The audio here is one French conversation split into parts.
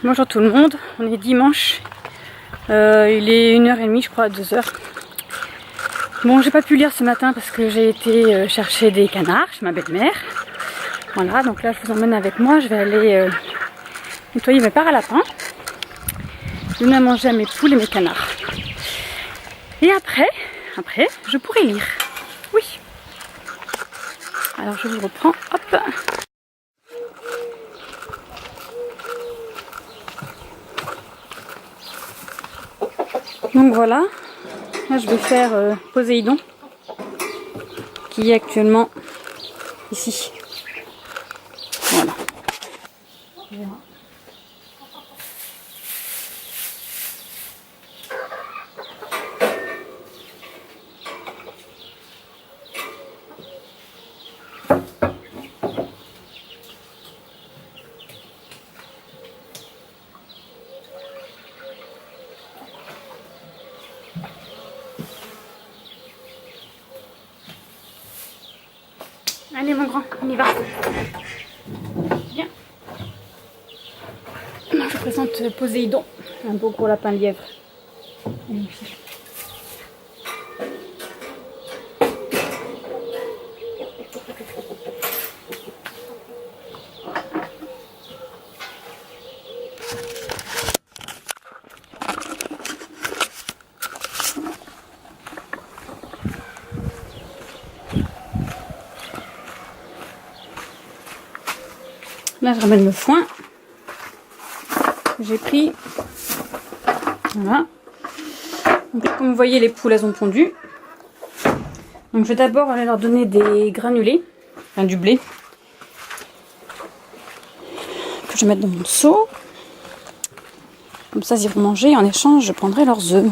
Bonjour tout le monde, on est dimanche, il est 1h30 je crois, 2h. Bon, j'ai pas pu lire ce matin parce que j'ai été chercher des canards chez ma belle-mère. Voilà, donc là je vous emmène avec moi, je vais aller nettoyer mes parts à lapin, donner à manger à mes poules et mes canards. Et après, je pourrai lire. Oui. Alors je vous reprends, hop. Donc voilà, là je vais faire Poséidon, qui est actuellement ici. Voilà. Allez mon grand, on y va. Viens. Je vous présente Poséidon, un beau gros lapin lièvre. Là je ramène le foin. J'ai pris. Voilà. Donc, comme vous voyez, les poules elles ont pondu. Donc je vais d'abord aller leur donner des granulés, enfin du blé, que je vais mettre dans mon seau. Comme ça ils iront manger. En échange, je prendrai leurs œufs.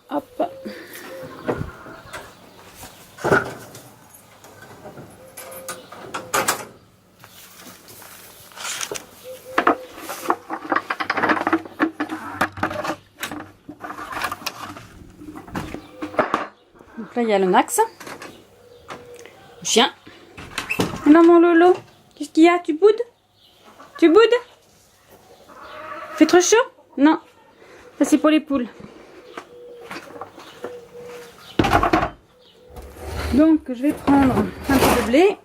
Hop. Donc là il y a le Nax, le chien. Maman Lolo, qu'est-ce qu'il y a? Tu boudes? Tu boudes? Fait trop chaud? Non, ça c'est pour les poules. Donc je vais prendre un peu de blé.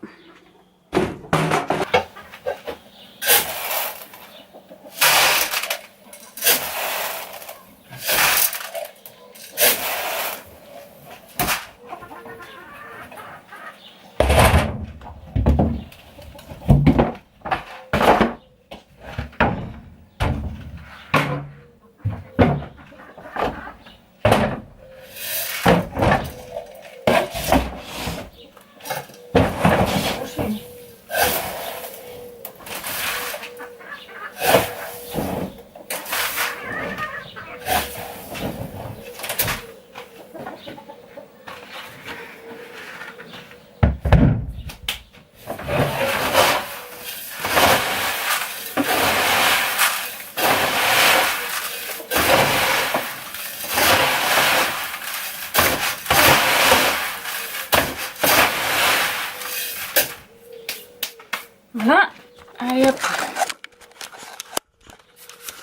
Voilà, allez hop,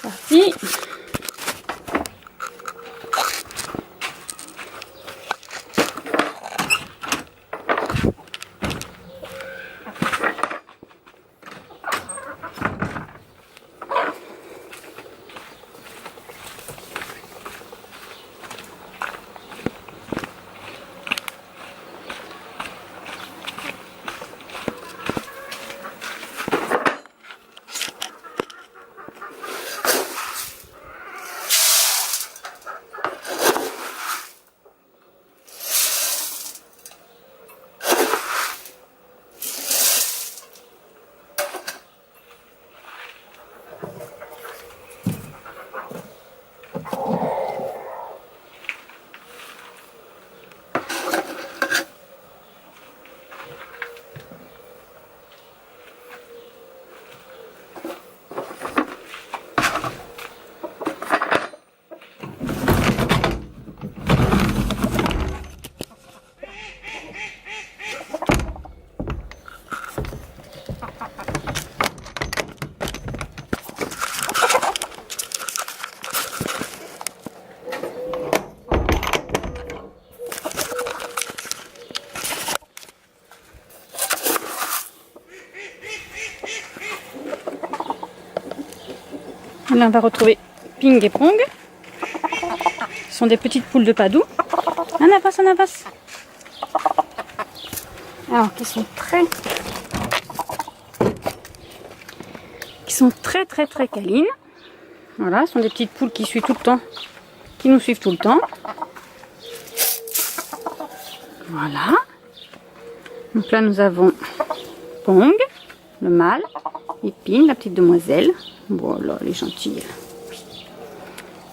parti. Là, on va retrouver Ping et Pong. Ce sont des petites poules de Padoue. On avance, on avance. Alors, qui sont très câlines. Voilà, ce sont des petites poules qui suivent tout le temps, qui nous suivent tout le temps. Voilà. Donc là, nous avons Pong, le mâle, et Ping, la petite demoiselle. Voilà, elle est gentille.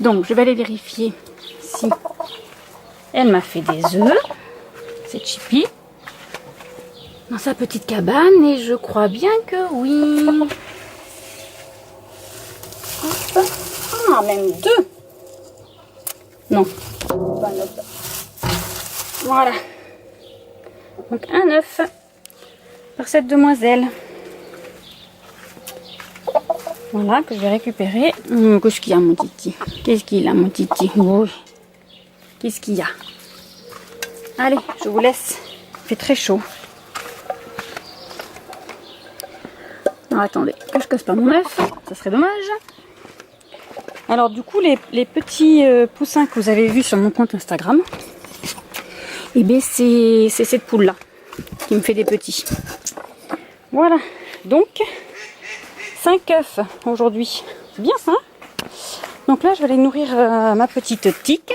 Donc, je vais aller vérifier si elle m'a fait des œufs. C'est Chippy. Dans sa petite cabane, et je crois bien que oui. Ah, même 2. Non, pas un œuf. Voilà. Donc un œuf par cette demoiselle. Voilà, que je vais récupérer. Qu'est-ce qu'il y a, mon titi? Qu'est-ce qu'il a, mon titi? Oui. Qu'est-ce qu'il y a? Allez, je vous laisse. Il fait très chaud. Alors, attendez, que je casse pas mon œuf. Ça serait dommage. Alors, du coup, les petits poussins que vous avez vus sur mon compte Instagram, eh bien, c'est cette poule-là qui me fait des petits. Voilà. Donc, 5 œufs aujourd'hui. C'est bien ça. Donc là, je vais aller nourrir ma petite tique,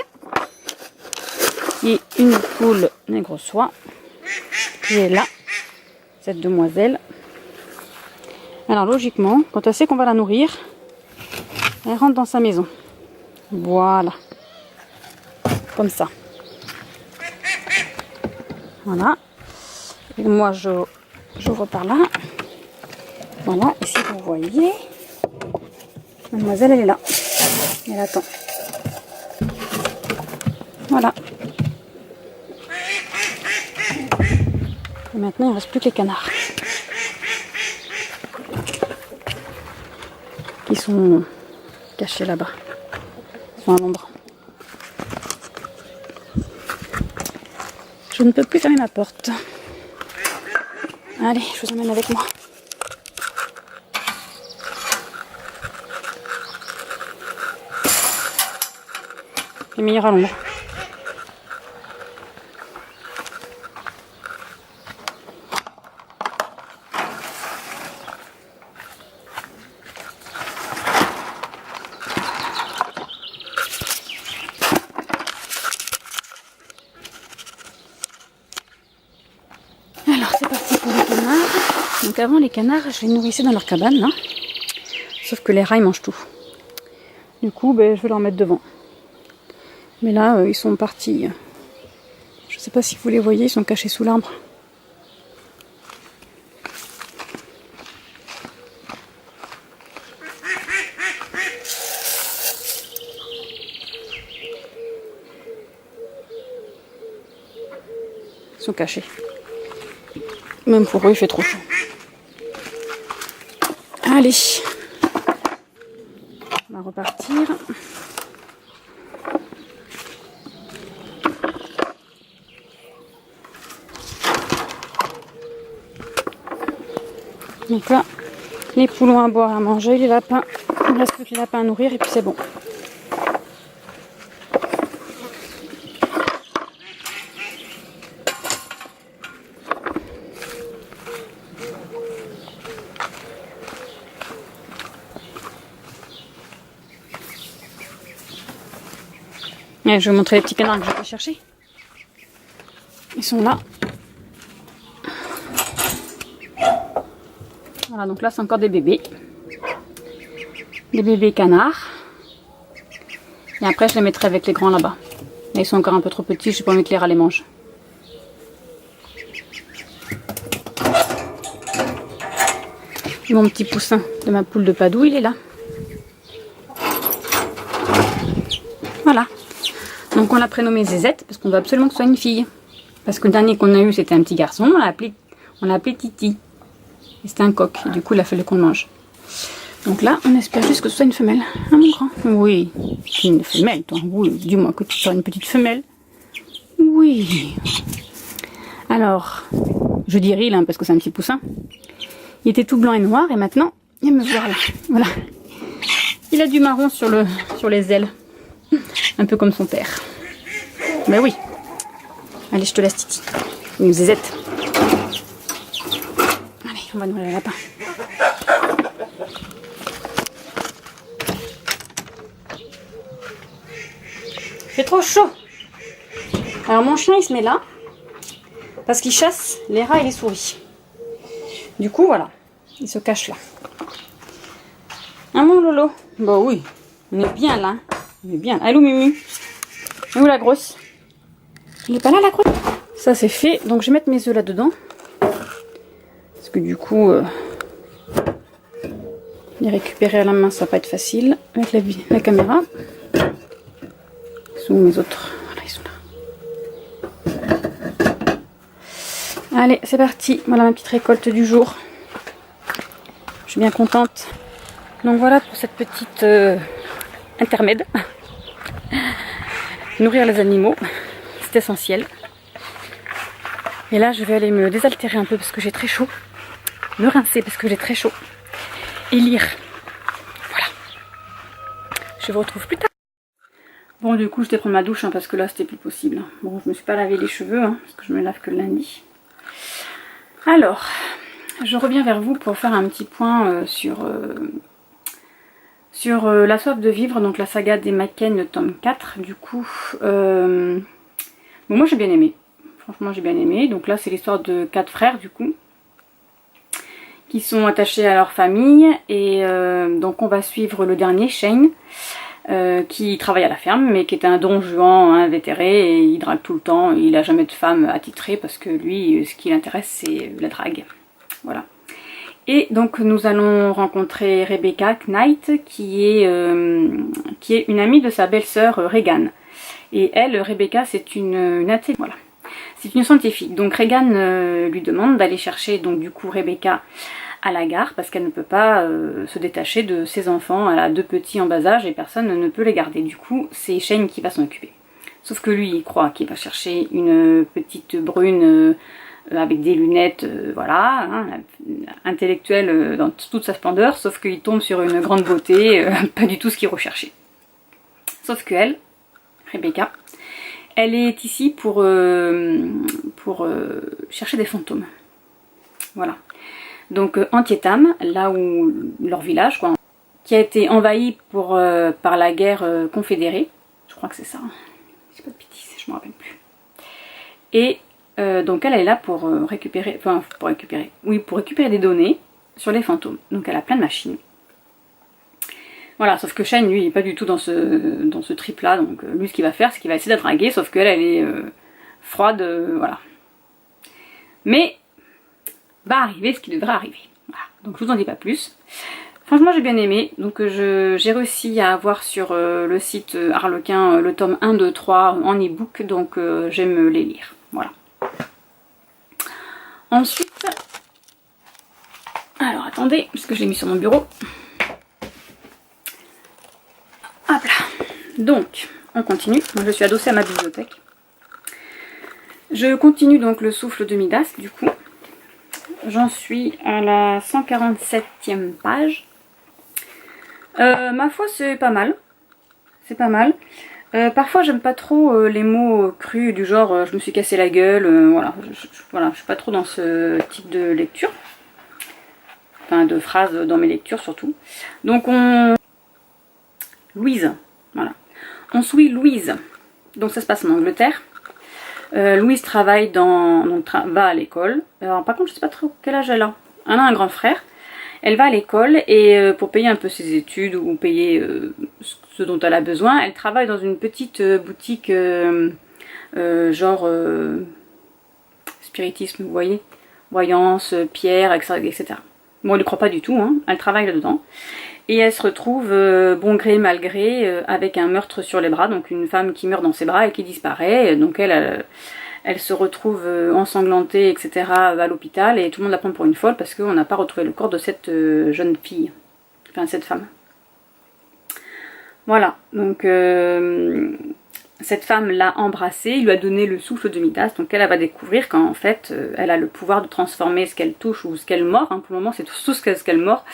qui est une poule nègre soie, qui est là, cette demoiselle. Alors logiquement, quand elle sait qu'on va la nourrir, elle rentre dans sa maison. Voilà. Comme ça. Voilà. Et moi, j'ouvre par là. Voilà. Et si vous voyez, mademoiselle, elle est là. Elle attend. Voilà. Et maintenant, il ne reste plus que les canards. Qui sont cachés là-bas. Ils sont à l'ombre. Je ne peux plus fermer ma porte. Allez, je vous emmène avec moi. C'est meilleur à l'ombre. Alors c'est parti pour les canards. Donc avant les canards, je les nourrissais dans leur cabane là. Sauf que les rats ils mangent tout. Du coup je vais leur mettre devant. Mais là ils sont partis. Je sais pas si vous les voyez, ils sont cachés sous l'arbre. Ils sont cachés. Même pour eux, il fait trop chaud. Allez. On va repartir. Donc là, les poulons à boire, à manger, les lapins. Il ne reste plus que les lapins à nourrir et puis c'est bon. Et je vais vous montrer les petits canards que je vais chercher. Ils sont là. Voilà, donc là c'est encore des bébés. Des bébés canards. Et après je les mettrai avec les grands là-bas. Ils sont encore un peu trop petits, je n'ai pas envie que les rats les mangent. Mon petit poussin de ma poule de Padoue, il est là. Voilà. Donc on l'a prénommé Zézette parce qu'on veut absolument que ce soit une fille. Parce que le dernier qu'on a eu c'était un petit garçon, on l'a appelé Titi. Et c'était un coq, et du coup il a fallu qu'on le mange. Donc là on espère juste que ce soit une femelle. Ah mon grand. Oui, une femelle toi. Oui, dis-moi que tu seras une petite femelle. Oui. Alors, je dis ril parce que c'est un petit poussin. Il était tout blanc et noir et maintenant, il me voit là. Voilà. Il a du marron sur les ailes. Un peu comme son père. Mais oui. Allez, je te laisse, Titi. Une zézette. Allez, on va nourrir le lapin. C'est trop chaud. Alors mon chien il se met là parce qu'il chasse les rats et les souris. Du coup voilà, il se cache là. Ah mon Lolo. Bah oui, on est bien là. On est bien. Allô Mumu. Et où la grosse? Il est pas là la grosse? Ça c'est fait, donc je vais mettre mes œufs là-dedans. Parce que du coup, les récupérer à la main ça va pas être facile avec la caméra. Où mes autres? Voilà, ils sont là. Allez, c'est parti. Voilà ma petite récolte du jour. Je suis bien contente. Donc voilà pour cette petite intermède. Nourrir les animaux, c'est essentiel. Et là, je vais aller me désaltérer un peu parce que j'ai très chaud. Me rincer parce que j'ai très chaud. Et lire. Voilà. Je vous retrouve plus tard. Bon, du coup, je vais prendre ma douche parce que là, c'était plus possible. Bon, je me suis pas lavé les cheveux parce que je me lave que le lundi. Alors, je reviens vers vous pour faire un petit point sur La soif de vivre, donc la saga des Macken, tome 4. Du coup, bon, moi j'ai bien aimé. Franchement, j'ai bien aimé. Donc là, c'est l'histoire de 4 frères, du coup, qui sont attachés à leur famille. Et donc, on va suivre le dernier, Shane. Qui travaille à la ferme mais qui est un don juan invétéré et il drague tout le temps, il a jamais de femme attitrée parce que lui ce qui l'intéresse c'est la drague, voilà. Et donc nous allons rencontrer Rebecca Knight qui est une amie de sa belle-sœur Regan, et elle, Rebecca, c'est voilà. C'est une scientifique, donc Regan lui demande d'aller chercher donc du coup Rebecca à la gare parce qu'elle ne peut pas se détacher de ses enfants. Elle a 2 petits en bas âge et personne ne peut les garder. Du coup, c'est Shane qui va s'en occuper. Sauf que lui, il croit qu'il va chercher une petite brune avec des lunettes, voilà, hein, intellectuelle dans toute sa splendeur, sauf qu'il tombe sur une grande beauté, pas du tout ce qu'il recherchait. Sauf que elle, Rebecca, elle est ici pour chercher des fantômes. Voilà. Donc Antietam, là où leur village, quoi, qui a été envahi par la guerre confédérée, je crois que c'est ça, c'est pas de bêtises, je me rappelle plus. Et donc elle est là pour récupérer des données sur les fantômes. Donc elle a plein de machines. Voilà, sauf que Shane, lui, il est pas du tout dans ce trip là, donc lui ce qu'il va faire, c'est qu'il va essayer de la draguer, sauf qu'elle, elle est froide, voilà. Mais va arriver ce qui devrait arriver. Voilà. Donc je vous en dis pas plus. Franchement j'ai bien aimé. Donc j'ai réussi à avoir sur le site Harlequin le tome 1, 2, 3 en e-book. Donc j'aime les lire. Voilà. Ensuite, alors attendez, parce que je l'ai mis sur mon bureau. Hop là. Donc on continue. Moi je suis adossée à ma bibliothèque. Je continue donc le souffle de Midas du coup. J'en suis à la 147e page. Ma foi, c'est pas mal. C'est pas mal. Parfois, j'aime pas trop les mots crus du genre je me suis cassé la gueule. Voilà, voilà, je suis pas trop dans ce type de lecture. Enfin, de phrases dans mes lectures surtout. Donc, Louise. Voilà. On suit Louise. Donc, ça se passe en Angleterre. Louise travaille va à l'école. Alors par contre je sais pas trop quel âge elle a. Elle a un grand frère. Elle va à l'école et pour payer un peu ses études ou payer ce dont elle a besoin, elle travaille dans une petite boutique genre spiritisme, vous voyez, voyance, pierre, etc. Bon, elle ne croit pas du tout, hein. Elle travaille là-dedans. Et elle se retrouve, bon gré mal gré, avec un meurtre sur les bras, donc une femme qui meurt dans ses bras et qui disparaît. Donc elle se retrouve ensanglantée, etc. à l'hôpital et tout le monde la prend pour une folle parce qu'on n'a pas retrouvé le corps de cette jeune fille, enfin cette femme. Voilà, donc cette femme l'a embrassée, lui a donné le souffle de Midas, donc elle va découvrir qu'en fait elle a le pouvoir de transformer ce qu'elle touche ou ce qu'elle mord, hein, pour le moment c'est tout ce qu'elle mord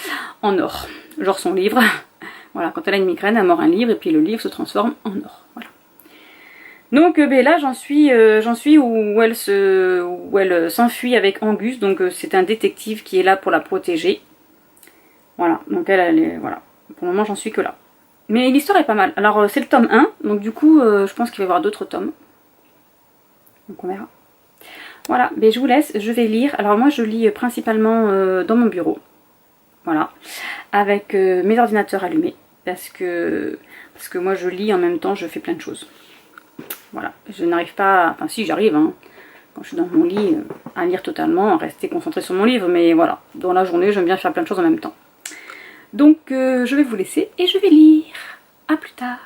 en or, genre son livre, Voilà, quand elle a une migraine, elle mord un livre et puis le livre se transforme en or. Voilà. Donc ben là j'en suis où elle s'enfuit avec Angus, donc c'est un détective qui est là pour la protéger. Voilà, donc elle est, voilà. Pour le moment j'en suis que là. Mais l'histoire est pas mal. Alors c'est le tome 1, donc du coup je pense qu'il va y avoir d'autres tomes. Donc on verra. Voilà, mais je vous laisse, je vais lire. Alors moi je lis principalement dans mon bureau. Voilà, avec mes ordinateurs allumés. Parce que moi je lis en même temps, je fais plein de choses. Voilà, je n'arrive pas, enfin si j'arrive, hein, quand je suis dans mon lit, à lire totalement, à rester concentrée sur mon livre, mais voilà, dans la journée j'aime bien faire plein de choses en même temps. Donc je vais vous laisser et je vais lire. À plus tard.